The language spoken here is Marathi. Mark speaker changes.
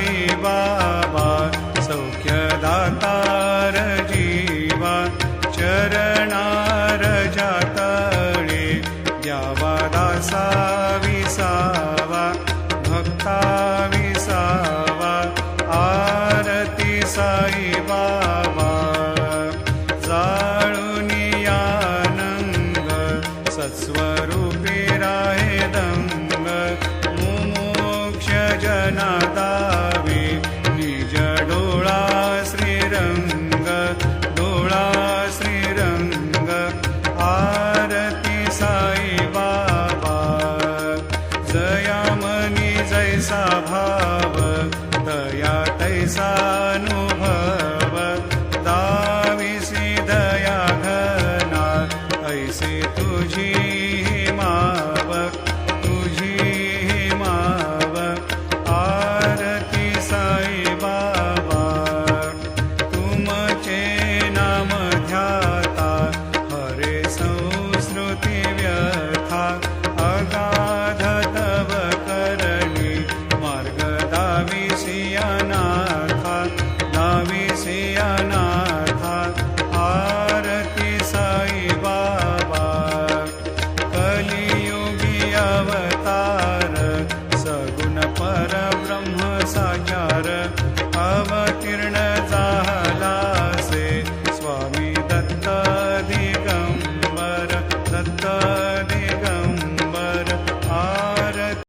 Speaker 1: साई बाबा सौख्यदातार जीवा चरणार जातळे द्यावा दासा विसावा भक्ता विसावा आरती साई बाबा जाळूनी आनंद सत्स्वरूपी राहे दंग मुमोक्ष जना दावे निज डोळा श्रीरंग डोळा श्रीरंग आरती साई बाबा जया मनी जैसा भाव दया तैसा